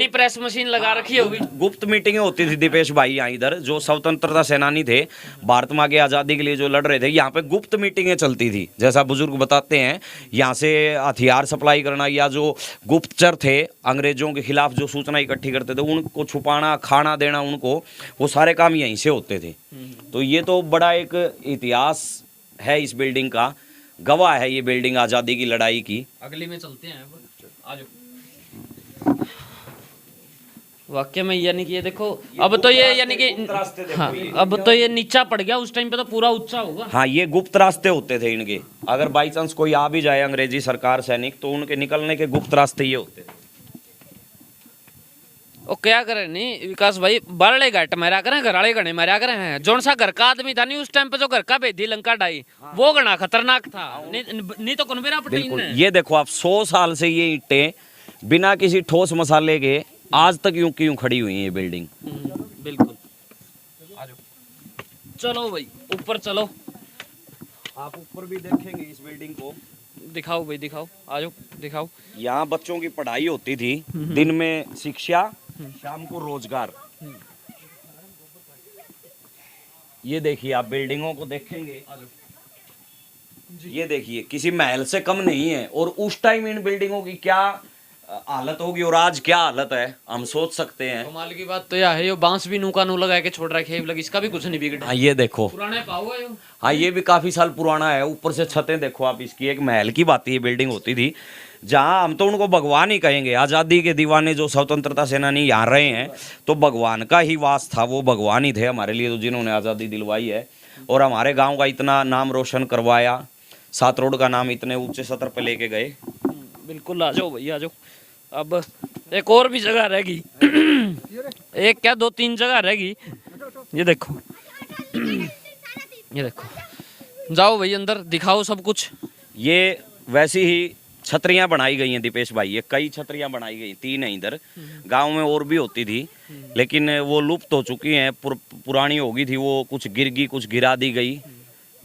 प्रेस मशीन लगा रखी होगी। गुप्त मीटिंगें होती थी दीपेश भाई यहाँ इधर, जो स्वतंत्रता सेनानी थे, भारत माँ की आज़ादी के लिए जो लड़ रहे थे, यहाँ पे गुप्त मीटिंगें चलती थी। जैसा बुजुर्ग बताते हैं, यहाँ से हथियार सप्लाई करना, या जो गुप्तचर थे अंग्रेजों के खिलाफ जो सूचना इकट्ठी करते थे, उनको छुपाना, खाना देना उनको, वो सारे काम यहीं से होते थे। तो ये तो बड़ा एक इतिहास है इस बिल्डिंग का, गवाह है ये बिल्डिंग आज़ादी की लड़ाई की। अगली में चलते हैं आज। वाक्य में यानी कि ये देखो, अब तो ये यानी कि हाँ, अब तो ये नीचा पड़ गया, उस टाइम पे तो पूरा ऊंचा होगा। हाँ, ये गुप्त रास्ते होते थे इनके। अगर बाई चांस कोई आ भी जाए अंग्रेजी सरकार सैनिक, तो उनके निकलने के गुप्त रास्ते ये होते थे। ओ क्या करे नहीं विकास भाई, बारले घाट मारा करें, घराले घने मारा करें हैं। जोन सा घर का आदमी था नहीं उस टाइम पे, जो घर का भेदी लंका डाई, वो घना खतरनाक था। नहीं तो कौन बेरा बिल्कुल, ये देखो आप 100 साल से ये ईंटें बिना किसी ठोस मसाले के आज तक यूं की यूं खड़ी हुई है ये बिल्डिंग। बिल्कुल। चलो भाई ऊपर चलो, आप ऊपर भी देखेंगे इस बिल्डिंग को। दिखाओ भाई दिखाओ, आजो दिखाओ। यहाँ बच्चों की पढ़ाई होती थी, दिन में शिक्षा, शाम को रोजगार। ये देखिए आप बिल्डिंगों को देखेंगे, ये देखिए किसी महल से कम नहीं है। और उस टाइम इन बिल्डिंगों की क्या हालत होगी और आज क्या हालत है, हम सोच सकते हैं। कमाल की बात तो यह है, ये बांस भी नूका नू लगा के छोड़ रखे हैं, इसका भी कुछ नहीं बिगड़ा। हाँ ये देखो, पुराने पाओ है यो। हाँ ये भी काफी साल पुराना है। ऊपर से छतें देखो आप इसकी, एक महल की बात ये बिल्डिंग होती थी, जहाँ हम तो उनको भगवान ही कहेंगे। आज़ादी के दीवाने जो स्वतंत्रता सेनानी यहाँ रहे हैं, तो भगवान का ही वास था, वो भगवान ही थे हमारे लिए, तो जिन्होंने आज़ादी दिलवाई है और हमारे गाँव का इतना नाम रोशन करवाया, 7 रोड का नाम इतने ऊंचे सतर पे लेके गए। बिल्कुल, आ जाओ भैया आ जाओ। अब एक और भी जगह रहेगी, एक क्या 2-3 जगह रहेगी। ये देखो, ये देखो, जाओ भाई अंदर दिखाओ सब कुछ। ये वैसी ही छतरियां बनाई गई हैं दीपेश भाई, ये कई छतरियां बनाई गई, 3 है इधर। गांव में और भी होती थी, लेकिन वो लुप्त हो चुकी हैं, पुरानी हो गई थी वो, कुछ गिर गई, कुछ गिरा दी गई।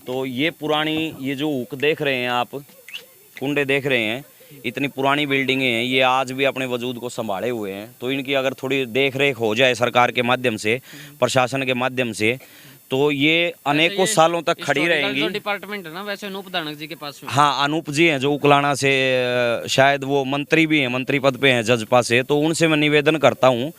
तो ये पुरानी, ये जो हुक देख रहे हैं आप, कुंडे देख रहे हैं, इतनी पुरानी बिल्डिंगें हैं, ये आज भी अपने वजूद को संभाले हुए हैं। तो इनकी अगर थोड़ी देख रेख हो जाए सरकार के माध्यम से, प्रशासन के माध्यम से, तो ये अनेकों सालों तक खड़ी रहेंगी। जो डिपार्टमेंट है ना, वैसे अनूप दानक जी के पास में। हाँ, अनूप जी हैं जो उकलाना से, शायद वो मंत्री भी हैं, मंत्री पद पे हैं जजपा से। तो उनसे मैं निवेदन करता हूँ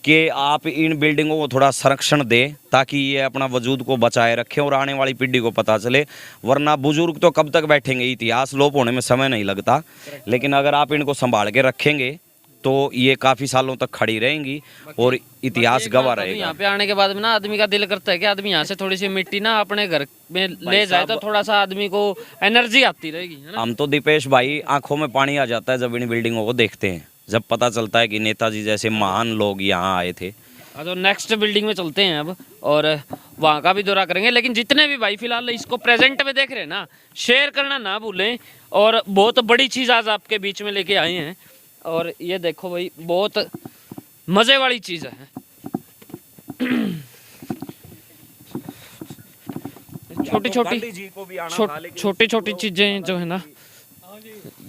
कि आप इन बिल्डिंगों को थोड़ा संरक्षण दें, ताकि ये अपना वजूद को बचाए रखें और आने वाली पीढ़ी को पता चले। वरना बुजुर्ग तो कब तक बैठेंगे, इतिहास लोप होने में समय नहीं लगता, लेकिन अगर आप इनको संभाल के रखेंगे तो ये काफ़ी सालों तक खड़ी रहेंगी और इतिहास गवाह रहेगा। यहाँ पे आने के बाद में ना आदमी का दिल करता है कि आदमी यहाँ से थोड़ी सी मिट्टी ना अपने घर में ले जाए, तो थोड़ा सा आदमी को एनर्जी आती रहेगी, है ना? हम तो दीपेश भाई आंखों में पानी आ जाता है जब इन बिल्डिंगों को देखते हैं, जब पता चलता है कि नेताजी जैसे महान लोग यहाँ आए थे। तो नेक्स्ट बिल्डिंग में चलते हैं अब, और वहाँ का भी दौरा करेंगे। लेकिन जितने भी भाई फिलहाल इसको प्रेजेंट में देख रहे हैं ना, शेयर करना ना भूलें। और बहुत बड़ी चीज़ आज आपके बीच में लेके आए हैं, और ये देखो भाई, बहुत मज़े वाली चीज़ है। छोटी छोटी चीज़ें जो है ना,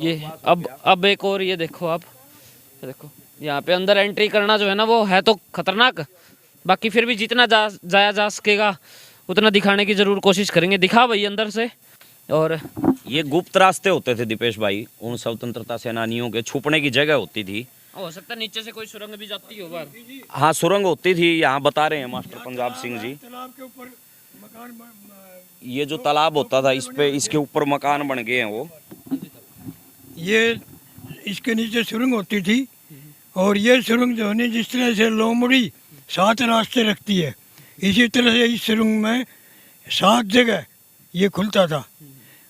ये अब एक और ये देखो आप, देखो यहाँ पे अंदर एंट्री करना जो है ना, वो है तो खतरनाक, बाकी फिर भी जितना जाया जा सकेगा उतना दिखाने की जरूर कोशिश करेंगे। दिखा भाई अंदर से। और ये गुप्त रास्ते होते थे दीपेश भाई, उन स्वतंत्रता सेनानियों के छुपने की जगह होती थी। हो सकता है नीचे से कोई सुरंग भी जाती हो बाहर। हाँ, सुरंग होती थी, यहाँ बता रहे हैं मास्टर पंजाब सिंह जी। तालाब के ऊपर मकान ये जो तालाब होता था, इस पे, इसके ऊपर मकान बन गए हैं वो। ये इसके नीचे सुरंग होती थी, और ये सुरंग जो है ना, जिस तरह से लोमड़ी 7 रास्ते रखती है, इसी तरह से इस सुरंग में 7 जगह ये खुलता था।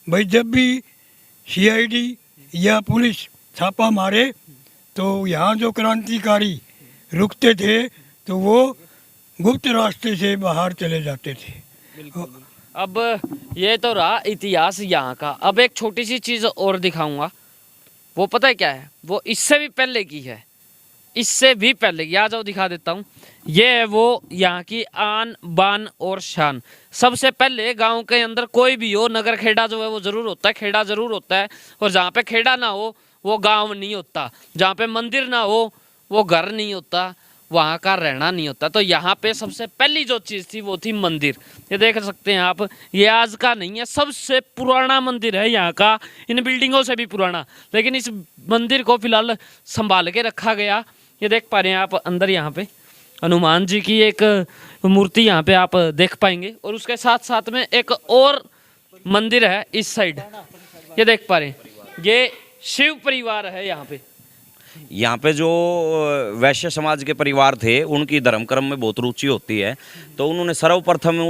भाई जब भी CID या पुलिस छापा मारे, तो यहाँ जो क्रांतिकारी रुकते थे तो वो गुप्त रास्ते से बाहर चले जाते थे। अब ये तो रहा इतिहास यहाँ का। अब एक छोटी सी चीज़ और दिखाऊंगा, वो पता है क्या है, वो इससे भी पहले की है, इससे भी पहले की। आ जाओ दिखा देता हूँ। ये है वो यहाँ की आन बान और शान। सबसे पहले गांव के अंदर कोई भी हो, नगर खेड़ा जो है वो ज़रूर होता है, खेड़ा ज़रूर होता है। और जहाँ पे खेड़ा ना हो वो गांव नहीं होता, जहाँ पे मंदिर ना हो वो घर नहीं होता, वहाँ का रहना नहीं होता। तो यहाँ पे सबसे पहली जो चीज़ थी वो थी मंदिर। ये देख सकते हैं आप, ये आज का नहीं है, सबसे पुराना मंदिर है यहाँ का, इन बिल्डिंगों से भी पुराना। लेकिन इस मंदिर को फिलहाल संभाल के रखा गया। ये देख पा रहे हैं आप अंदर, यहाँ पे हनुमान जी की एक मूर्ति यहाँ पे आप देख पाएंगे। और उसके साथ साथ में एक और मंदिर है इस साइड, ये देख पा रहे हैं, ये शिव परिवार है यहाँ पे जो वैश्य समाज के परिवार थे उनकी धर्म कर्म में बहुत रुचि होती है, तो उन्होंने सर्वप्रथम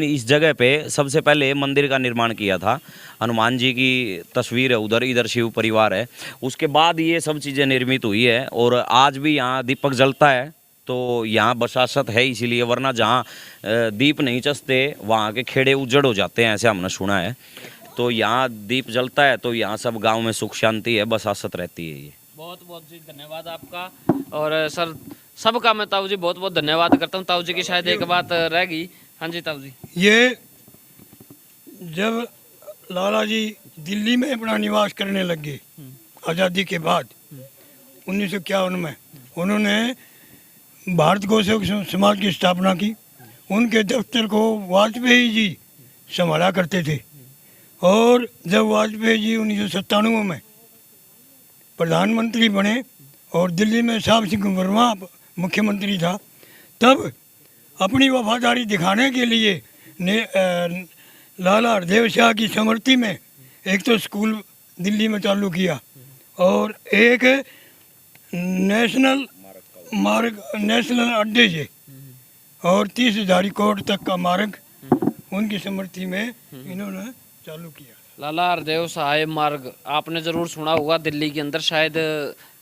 इस जगह पे सबसे पहले मंदिर का निर्माण किया था। हनुमान जी की तस्वीर है उधर, इधर शिव परिवार है। उसके बाद ये सब चीज़ें निर्मित हुई है और आज भी यहाँ दीपक जलता है, तो यहाँ बसासत है इसीलिए, वरना जहाँ दीप नहीं चसते वहाँ के खेड़े उजड़ हो जाते हैं, ऐसे हमने सुना है। तो यहाँ दीप जलता है तो यहाँ सब गांव में सुख शांति है, बसासत रहती है। ये बहुत बहुत जी धन्यवाद आपका। और सर सबका मैं ताऊ जी बहुत बहुत धन्यवाद करता हूँ। ताऊ जी की शायद एक बात रह गई। हाँ जी ताऊ जी। ये जब लाला जी दिल्ली में अपना निवास करने लगे आज़ादी के बाद 1951 में, उन्होंने भारत गौसेवक समाज की स्थापना की। उनके दफ्तर को वाजपेयी जी संभाला करते थे और जब वाजपेयी जी 1997 में प्रधानमंत्री बने और दिल्ली में साहब सिंह वर्मा मुख्यमंत्री था, तब अपनी वफादारी दिखाने के लिए लाला हरदेव शाह की स्मृति में एक तो स्कूल दिल्ली में चालू किया और एक नेशनल अड्डे से और 30,000 कोट तक का मार्ग उनकी स्मृति में इन्होंने चालू किया। लाला हरदेव शाह मार्ग आपने जरूर सुना होगा। दिल्ली के अंदर शायद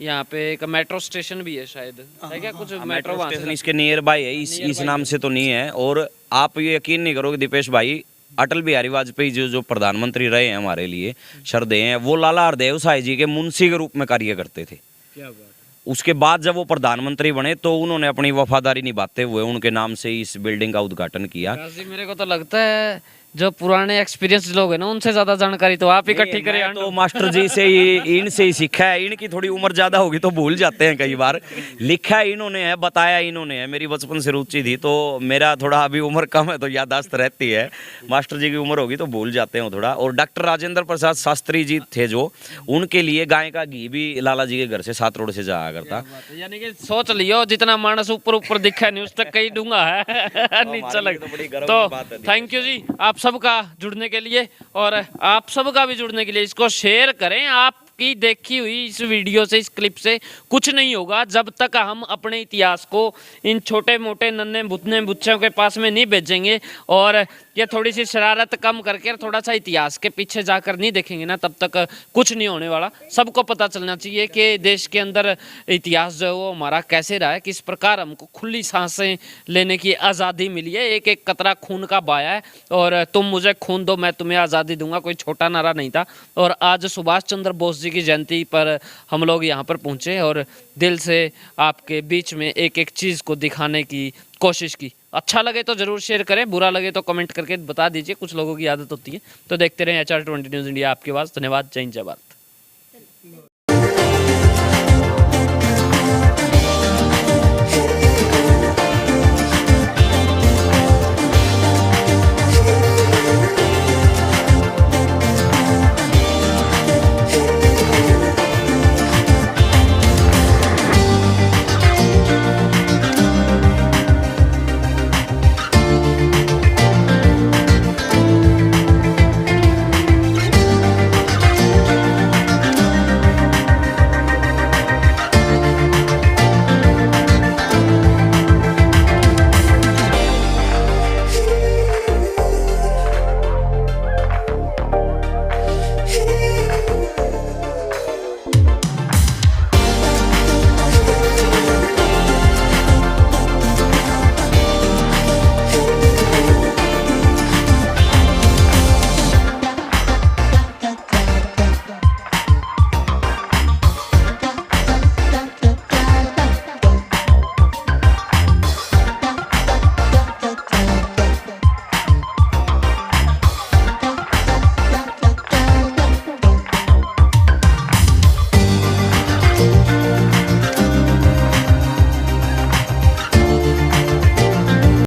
यहाँ पे एक मेट्रो स्टेशन भी है, शायद है क्या कुछ मेट्रो स्टेशन इसके नियर बाय है, इस नाम से तो नहीं है। और आप ये यकीन नहीं करोगे दीपेश भाई, अटल बिहारी वाजपेयी जी जो प्रधानमंत्री रहे हैं हमारे लिए, श्रद्धेय हैं, वो लाला हरदेव शाह जी के मुंशी के रूप में कार्य करते थे। क्या बात। उसके बाद जब वो प्रधानमंत्री बने तो उन्होंने अपनी वफादारी निभाते हुए उनके नाम से इस बिल्डिंग का उद्घाटन किया। मेरे को तो लगता है जो पुराने एक्सपीरियंस लोग हैं ना, उनसे ज्यादा जानकारी तो आप इकट्ठी करें। तो मास्टर जी से ही, इनसे ही सीखा है। इनकी थोड़ी उम्र ज्यादा होगी तो भूल जाते हैं कई बार। लिखा इन्होंने है, बताया इन्होंने है। मेरी बचपन से रुचि थी तो मेरा थोड़ा अभी उम्र कम है तो याददाश्त रहती है। मास्टर जी की उम्र होगी तो भूल जाते हैं थोड़ा। और डॉक्टर राजेंद्र प्रसाद शास्त्री जी थे जो, उनके लिए गाय का घी भी लाला जी के घर से 7 रोड से जाया करता। यानी कि सोच लियो जितना मानस ऊपर ऊपर दिखा नहीं उस तक कहीं डूंगा है नीचे लग। तो थैंक यू जी आप सबका जुड़ने के लिए, और आप सबका भी जुड़ने के लिए। इसको शेयर करें। आपकी देखी हुई इस वीडियो से, इस क्लिप से कुछ नहीं होगा जब तक हम अपने इतिहास को इन छोटे मोटे नन्हे बुतने बच्चों के पास में नहीं भेजेंगे और ये थोड़ी सी शरारत कम करके थोड़ा सा इतिहास के पीछे जाकर नहीं देखेंगे ना, तब तक कुछ नहीं होने वाला। सबको पता चलना चाहिए कि देश के अंदर इतिहास जो है वो हमारा कैसे रहा है, किस प्रकार हमको खुली सांसें लेने की आज़ादी मिली है। एक एक कतरा खून का बहाया है और तुम मुझे खून दो मैं तुम्हें आज़ादी दूंगा, कोई छोटा नारा नहीं था। और आज सुभाष चंद्र बोस जी की जयंती पर हम लोग यहाँ पर पहुँचे और दिल से आपके बीच में एक एक चीज़ को दिखाने की कोशिश की। अच्छा लगे तो ज़रूर शेयर करें, बुरा लगे तो कमेंट करके बता दीजिए। कुछ लोगों की आदत होती है। तो देखते रहें HR20 न्यूज़ इंडिया, आपके पास। धन्यवाद। जय हिंद, जय भारत।